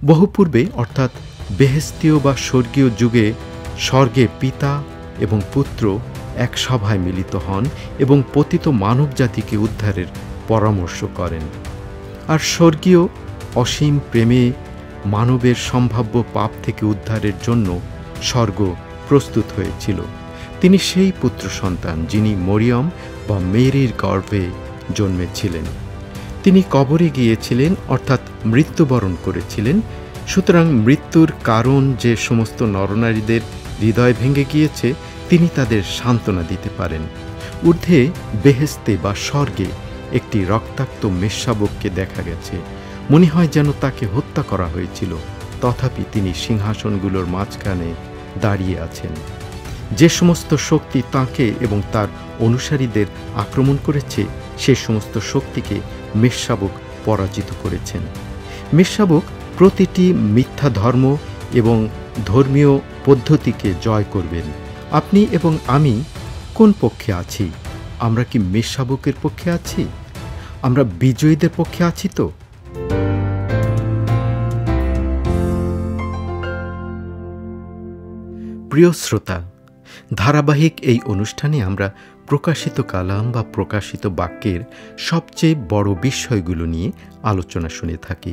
বহু পূর্বে অর্থাৎ বেহেস্তীয় বা স্বর্গীয় যুগে স্বর্গে পিতা এবং পুত্র এক সভায় মিলিত হন এবং পতিত মানব জাতিকে উদ্ধারের পরামর্শ করেন। আর স্বর্গীয় অসীম প্রেমে মানবের সম্ভাব্য পাপ থেকে উদ্ধারের জন্য স্বর্গ প্রস্তুত হয়েছিল। তিনি সেই পুত্র সন্তান যিনি মরিয়ম বা মেরির গর্ভে জন্মেছিলেন। তিনি কবরে গিয়েছিলেন অর্থাৎ মৃত্যুবরণ করেছিলেন। সুতরাং মৃত্যুর কারণ যে সমস্ত নরনারীদের হৃদয় ভেঙে গিয়েছে তিনি তাদের সান্ত্বনা দিতে পারেন। ঊর্ধ্বে বেহেস্তে বা স্বর্গে একটি রক্তাক্ত মেষশাবককে দেখা গেছে। মনে হয় যেন তাকে হত্যা করা হয়েছিল, তথাপি তিনি সিংহাসনগুলোর মাঝখানে দাঁড়িয়ে আছেন। যে সমস্ত শক্তি তাঁকে এবং তার অনুসারীদের আক্রমণ করেছে সে সমস্ত শক্তিকে মেষশাবক পরাজিত করেছেন। মেষশাবক প্রতিটি মিথ্যা ধর্ম এবং ধর্মীয় পদ্ধতিকে জয় করবেন। আপনি এবং আমি কোন পক্ষে আছি? আমরা কি মেষশাবকের পক্ষে আছি? আমরা বিজয়ীদের পক্ষে আছি তো? প্রিয় শ্রোতা, ধারাবাহিক এই অনুষ্ঠানে আমরা প্রকাশিত কালাম বা প্রকাশিত বাক্যের সবচেয়ে বড় বিষয়গুলো নিয়ে আলোচনা শুনে থাকি।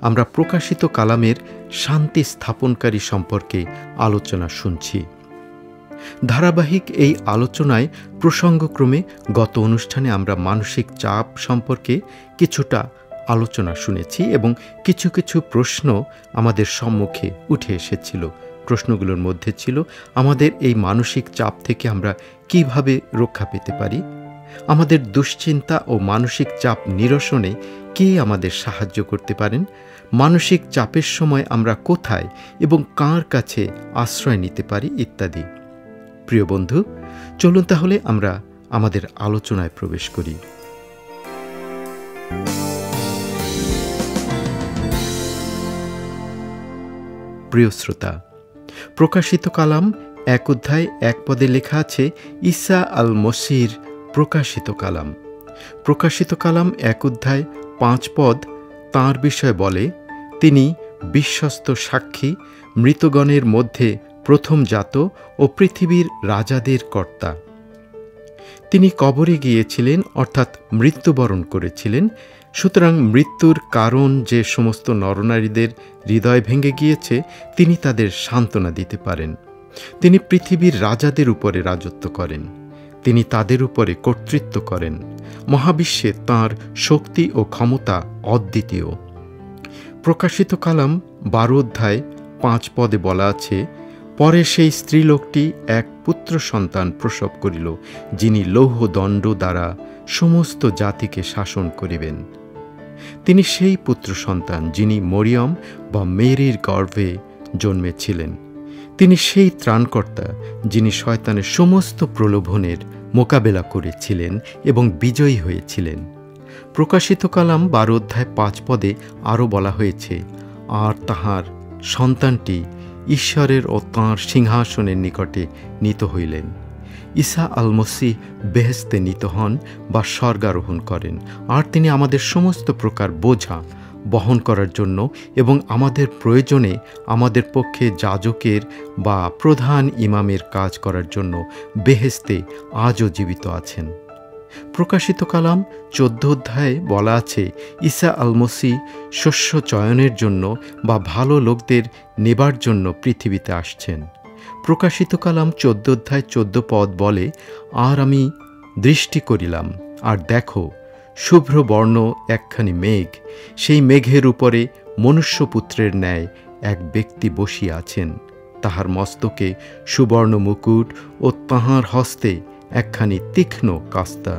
আমরা প্রকাশিত কালামের শান্তি স্থাপনকারী সম্পর্কে আলোচনা শুনছি। ধারাবাহিক এই আলোচনায় প্রসঙ্গক্রমে গত অনুষ্ঠানে আমরা মানসিক চাপ সম্পর্কে কিছুটা আলোচনা শুনেছি এবং কিছু কিছু প্রশ্ন আমাদের সম্মুখে উঠে এসেছিল। প্রশ্নগুলোর মধ্যে ছিল, আমাদের এই মানসিক চাপ থেকে আমরা কিভাবে রক্ষা পেতে পারি? আমাদের দুশ্চিন্তা ও মানসিক চাপ নিরসনে কে আমাদের সাহায্য করতে পারেন? মানসিক চাপের সময় আমরা কোথায় এবং কার কাছে আশ্রয় নিতে পারি ইত্যাদি। প্রিয় বন্ধু, চলুন তাহলে আমরা আমাদের আলোচনায় প্রবেশ করি। প্রিয় শ্রোতা, প্রকাশিত কালাম 1 অধ্যায় 1 পদে লেখা আছে, ঈসা আল মসির প্রকাশিত কালাম। প্রকাশিত কালাম 1 অধ্যায় 5 পদ তাঁর বিষয়ে বলে, তিনি বিশ্বস্ত সাক্ষী, মৃতগণের মধ্যে প্রথম জাত ও পৃথিবীর রাজাদের কর্তা। তিনি কবরে গিয়েছিলেন অর্থাৎ মৃত্যুবরণ করেছিলেন। সুতরাং মৃত্যুর কারণ যে সমস্ত নরনারীদের হৃদয় ভেঙে গিয়েছে তিনি তাদের সান্ত্বনা দিতে পারেন। তিনি পৃথিবীর রাজাদের উপরে রাজত্ব করেন। তিনি তাদের উপরে কর্তৃত্ব করেন। মহাবিশ্বে তাঁর শক্তি ও ক্ষমতা অদ্বিতীয়। প্রকাশিত কালাম 12 অধ্যায় 5 পদে বলা আছে, পরে সেই স্ত্রীলোকটি এক পুত্র সন্তান প্রসব করিল, যিনি লৌহদণ্ড দ্বারা সমস্ত জাতিকে শাসন করিবেন। তিনি সেই পুত্র সন্তান যিনি মরিয়ম বা মেরির গর্ভে জন্মেছিলেন। তিনি সেই ত্রাণকর্তা যিনি শয়তানের সমস্ত প্রলোভনের মোকাবেলা করেছিলেন এবং বিজয়ী হয়েছিলেন। প্রকাশিত কালাম 12 অধ্যায় 5 পদে আরও বলা হয়েছে, আর তাহার সন্তানটি ঈশ্বরের ও তাঁর সিংহাসনের নিকটে নীত হইলেন। ঈসা আল মসিহ বেহেস্তে নীত হন বা স্বর্গারোহণ করেন, আর তিনি আমাদের সমস্ত প্রকার বোঝা বহন করার জন্য এবং আমাদের প্রয়োজনে আমাদের পক্ষে যাজকের বা প্রধান ইমামের কাজ করার জন্য বেহেস্তে আজও জীবিত আছেন। প্রকাশিত কালাম 14 অধ্যায়ে বলা আছে, ঈসা আল মসিহ শস্য চয়নের জন্য বা ভালো লোকদের নেবার জন্য পৃথিবীতে আসছেন। প্রকাশিত কালাম 14 অধ্যায় 14 পদ বলে, আর আমি দৃষ্টি করিলাম, আর দেখো শুভ্র বর্ণ একখানি মেঘ, সেই মেঘের উপরে মনুষ্যপুত্রের ন্যায় এক ব্যক্তি বসিয়া আছেন। তাহার মস্তকে সুবর্ণ মুকুট ও তাহার হস্তে একখানি তীক্ষ্ণ কাস্তা।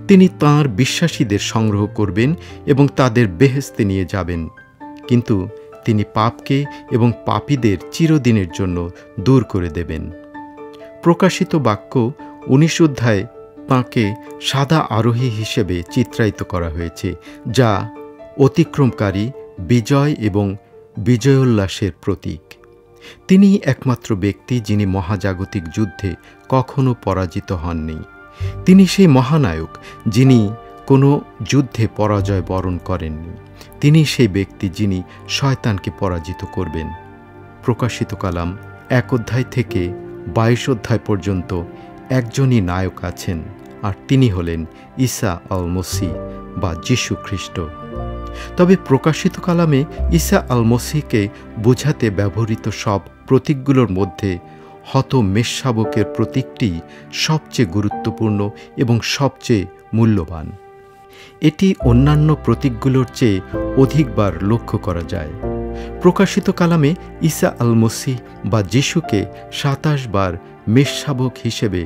তিনি তাঁর বিশ্বাসীদের সংগ্রহ করবেন এবং তাদের বেহেস্তে নিয়ে যাবেন, কিন্তু তিনি পাপকে এবং পাপীদের চিরদিনের জন্য দূর করে দেবেন। প্রকাশিত বাক্য 19 অধ্যায়ে তাঁকে সাদা আরোহী হিসেবে চিত্রায়িত করা হয়েছে, যা অতিক্রমকারী, বিজয় এবং বিজয়োল্লাসের প্রতীক। তিনি একমাত্র ব্যক্তি যিনি মহাজাগতিক যুদ্ধে কখনো পরাজিত হননি। তিনি সেই মহানায়ক যিনি কোনো যুদ্ধে পরাজয় বরণ করেননি। তিনি সেই ব্যক্তি যিনি শয়তানকে পরাজিত করবেন। প্রকাশিত কালাম 1 অধ্যায় থেকে 22 অধ্যায় পর্যন্ত একজনই নায়ক আছেন, আর তিনি হলেন ঈসা আল মসিহ বা যীশু খ্রিস্ট। তবে প্রকাশিত কালামে ঈসা আল মসিহকে বোঝাতে ব্যবহৃত সব প্রতীকগুলোর মধ্যে হত মেষশাবকের প্রতীকটি সবচেয়ে গুরুত্বপূর্ণ এবং সবচেয়ে মূল্যবান। এটি অন্যান্য প্রতীকগুলোর চেয়ে অধিকবার লক্ষ্য করা যায়। প্রকাশিত কালামে ঈসা আল মসিহ বা যীশুকে 27 বার মেষশাবক হিসেবে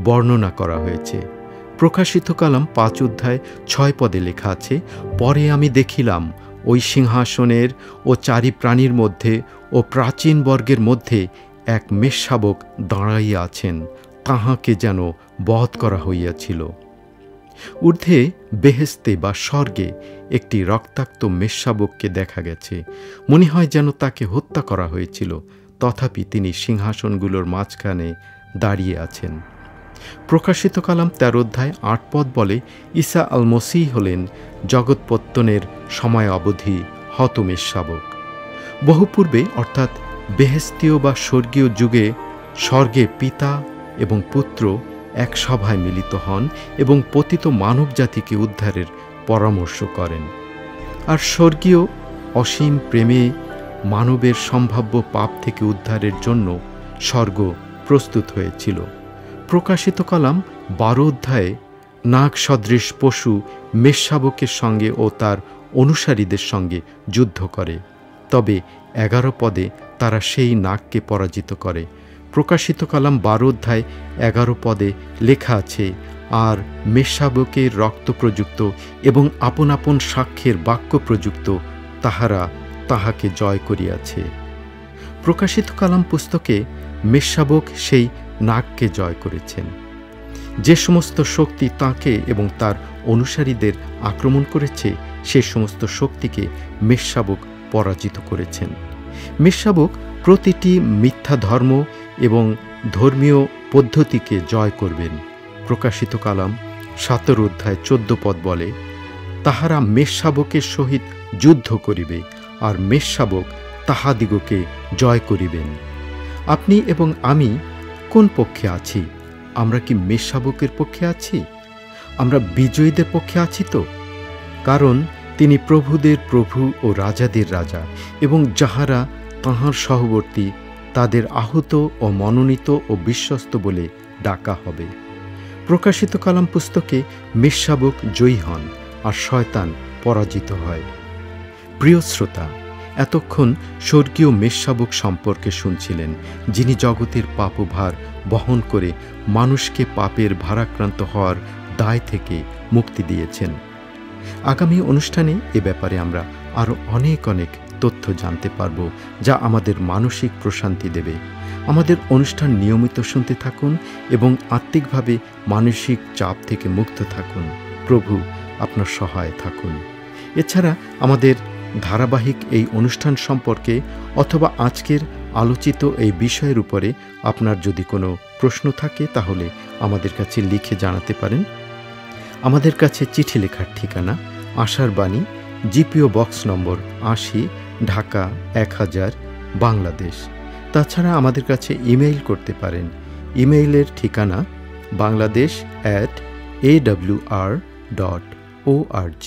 বর্ণনা করা হয়েছে। প্রকাশিত কালাম 5 অধ্যায় 6 পদে লেখা আছে, পরে আমি দেখিলাম ওই সিংহাসনের ও চারি প্রাণীর মধ্যে ও প্রাচীন বর্গের মধ্যে এক মেষশাবক দাঁড়াইয়া আছেন, তাহাকে যেন বধ করা হইয়াছিল। ঊর্ধ্বে বেহেস্তে বা স্বর্গে একটি রক্তাক্ত মেষশাবককে দেখা গেছে। মনে হয় যেন তাকে হত্যা করা হয়েছিল, তথাপি তিনি সিংহাসনগুলোর মাঝখানে দাঁড়িয়ে আছেন। প্রকাশিত কালাম 13 অধ্যায় 8 পদ বলে, ঈসা আল মসিহ হলেন জগৎপত্তনের সময় অবধি হত মেষশাবক। বহু পূর্বে অর্থাৎ বেহেস্তীয় বা স্বর্গীয় যুগে স্বর্গে পিতা এবং পুত্র এক সভায় মিলিত হন এবং পতিত মানব জাতিকে উদ্ধারের পরামর্শ করেন। আর স্বর্গীয় অসীম প্রেমে মানবের সম্ভাব্য পাপ থেকে উদ্ধারের জন্য স্বর্গ প্রস্তুত হয়েছিল। প্রকাশিত কালাম 12 অধ্যায়ে নাগ সদৃশ পশু মেষশাবকের সঙ্গে ও তার অনুসারীদের সঙ্গে যুদ্ধ করে, তবে 11 পদে তারা সেই নাগকে পরাজিত করে। প্রকাশিত কালাম 12 অধ্যায় 11 পদে লেখা আছে, আর মেষশাবকের রক্ত প্রযুক্ত এবং আপন আপন সাক্ষ্যের বাক্য প্রযুক্ত তাহারা তাহাকে জয় করিয়াছে। প্রকাশিত কালাম পুস্তকে মেষশাবক সেই নাগকে জয় করেছেন। যে সমস্ত শক্তি তাঁকে এবং তার অনুসারীদের আক্রমণ করেছে, সে সমস্ত শক্তিকে মেষশাবক পরাজিত করেছেন। মেষশাবক প্রতিটি মিথ্যা ধর্ম এবং ধর্মীয় পদ্ধতিকে জয় করবেন। প্রকাশিত কালাম 17 অধ্যায় 14 পদ বলে, তাহারা মেষশাবকের সহিত যুদ্ধ করিবে, আর মেষশাবক তাহাদিগকে জয় করিবেন। আপনি এবং আমি কোন পক্ষে আছি? আমরা কি মেষশাবকের পক্ষে আছি? আমরা বিজয়ীদের পক্ষে আছি তো? কারণ তিনি প্রভুদের প্রভু ও রাজাদের রাজা, এবং যাহারা তাঁহার সহবর্তী তাদের আহত ও মনোনীত ও বিশ্বস্ত বলে ডাকা হবে। প্রকাশিত কালাম পুস্তকে মেষশাবক জয়ী হন আর শয়তান পরাজিত হয়। প্রিয় শ্রোতা, এতক্ষণ স্বর্গীয় মেষশাবক সম্পর্কে শুনছিলেন, যিনি জগতের পাপভার বহন করে মানুষকে পাপের ভারাক্রান্ত হওয়ার দায় থেকে মুক্তি দিয়েছেন। আগামী অনুষ্ঠানে এ ব্যাপারে আমরা আরও অনেক তথ্য জানতে পারব, যা আমাদের মানসিক প্রশান্তি দেবে। আমাদের অনুষ্ঠান নিয়মিত শুনতে থাকুন এবং আত্মিকভাবে মানসিক চাপ থেকে মুক্ত থাকুন। প্রভু আপনার সহায় থাকুন। এছাড়া আমাদের ধারাবাহিক এই অনুষ্ঠান সম্পর্কে অথবা আজকের আলোচিত এই বিষয়ের উপরে আপনার যদি কোনো প্রশ্ন থাকে, তাহলে আমাদের কাছে লিখে জানাতে পারেন। আমাদের কাছে চিঠি লেখার ঠিকানা আশার বাণী, GPO box number 80, Dhaka 1000, Bangladesh. তাছাড়া আমাদের কাছে ইমেইল করতে পারেন। ইমেইলের ঠিকানা bangladesh@awr.org।